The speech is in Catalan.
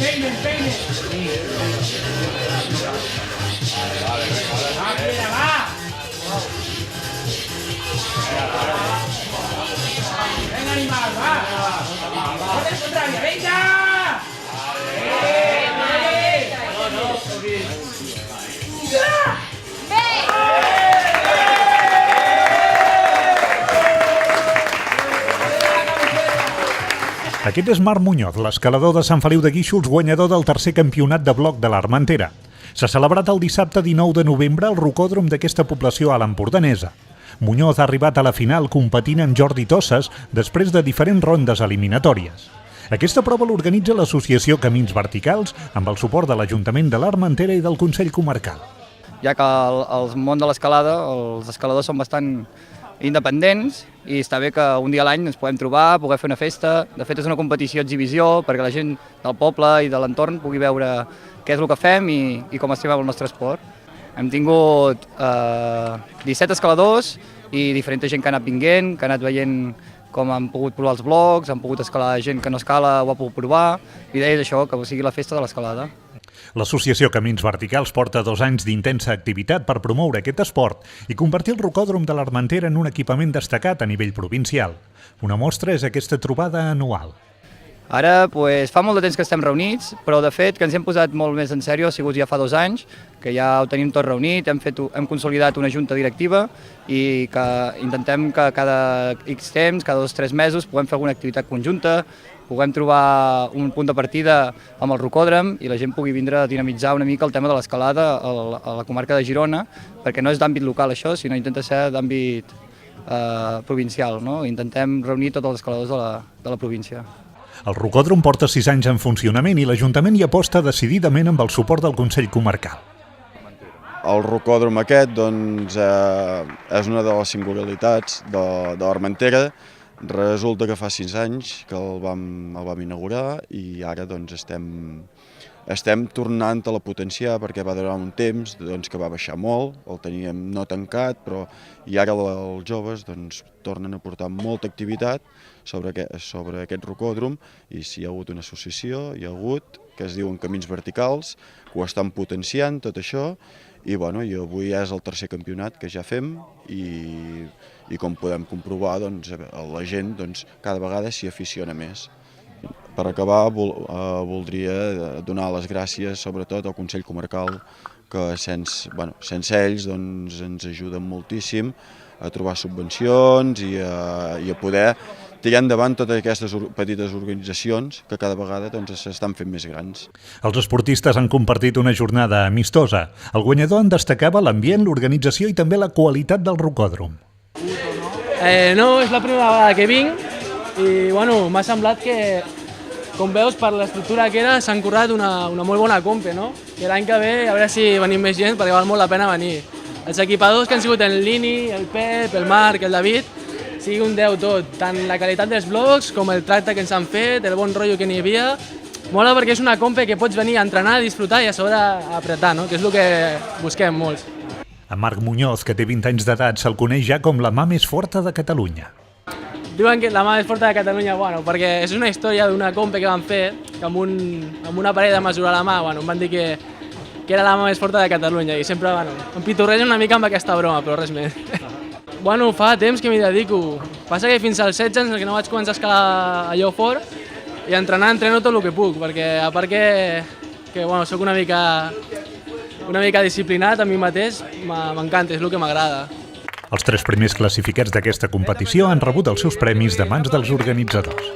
Peine, peine. Va, mira, va. Venga, animal, va. Corre contraria, venga. Aquest és Marc Muñoz, l'escalador de Sant Feliu de Guíxols, guanyador del tercer campionat de bloc de l'Armentera. S'ha celebrat el dissabte 19 de novembre al rocòdrom d'aquesta població a l'Empordanesa. Muñoz ha arribat a la final competint amb Jordi Tosses després de diferents rondes eliminatòries. Aquesta prova l'organitza l'associació Camins Verticals amb el suport de l'Ajuntament de l'Armentera i del Consell Comarcal. Ja que el món de l'escalada, els escaladors són bastant independents i està bé que un dia a l'any ens podem trobar, poder fer una festa. De fet, és una competició exhibició perquè la gent del poble i de l'entorn pugui veure què és el que fem i com estimem el nostre esport. Hem tingut 17 escaladors i diferent gent que ha anat vinguent, que ha anat veient com han pogut provar els blocs, han pogut escalar gent que no escala, ho ha pogut provar. L'idea és això, que sigui la festa de l'escalada. L'associació Camins Verticals porta 2 anys d'intensa activitat per promoure aquest esport i convertir el rocòdrom de l'Armentera en un equipament destacat a nivell provincial. Una mostra és aquesta trobada anual. Ara fa molt de temps que estem reunits, però de fet que ens hem posat molt més en sèrio ha sigut ja fa 2 anys, que ja ho tenim tot reunit, hem consolidat una junta directiva i que intentem que cada X temps, cada 2 o 3 mesos, puguem fer alguna activitat conjunta, puguem trobar un punt de partida amb el rocòdrom i la gent pugui vindre a dinamitzar una mica el tema de l'escalada a la comarca de Girona, perquè no és d'àmbit local això, sinó intenta ser d'àmbit provincial. Intentem reunir tots els escaladors de la província. El rocòdrom porta 6 anys en funcionament i l'Ajuntament hi aposta decididament amb el suport del Consell Comarcal. El rocòdrom aquest és una de les singularitats de l'Armentera. Resulta que fa 6 anys que el vam inaugurar i ara estem tornant a la potenciar perquè va durar un temps que va baixar molt, el teníem no tancat, però i ara els joves tornen a portar molta activitat sobre aquest rocòdrom i hi ha hagut una associació, que es diuen Camins Verticals, que ho estan potenciant tot això i avui és el tercer campionat que ja fem i com podem comprovar la gent cada vegada s'hi aficiona més. Per acabar voldria donar les gràcies sobretot al Consell Comarcal que sense ells ens ajuden moltíssim a trobar subvencions i a poder tirar endavant totes aquestes petites organitzacions que cada vegada s'estan fent més grans. Els esportistes han compartit una jornada amistosa. El guanyador en destacava l'ambient, l'organització i també la qualitat del rocòdrom. No, és la primera vegada que vinc i m'ha semblat que, com veus, per l'estructura que era, s'han currat una molt bona compe, no? I l'any que ve, a veure si venim més gent, perquè val molt la pena venir. Els equipadors que han sigut el Lini, el Pep, el Marc, el David, sigui un 10 tot, tant la qualitat dels blocs com el tracte que ens han fet, el bon rotllo que n'hi havia. Mola perquè és una compe que pots venir a entrenar, a disfrutar i a sobre a apretar, no? Que és el que busquem molts. A Marc Muñoz, que té 20 anys d'edat, se'l coneix ja com la mà més forta de Catalunya. Diuen que la mà més forta de Catalunya, perquè és una història d'una compe que van fer, que amb una parella de mesurar la mà, em van dir que era la mà més forta de Catalunya i sempre em pitorregen una mica amb aquesta broma, però res més. Fa temps que m'hi dedico. Passa que fins als 16 anys que no vaig començar a escalar allò fort i entreno tot el que puc, perquè a part que soc una mica disciplinat a mi mateix, m'encanta, és el que m'agrada. Els 3 primers classificats d'aquesta competició han rebut els seus premis de mans dels organitzadors.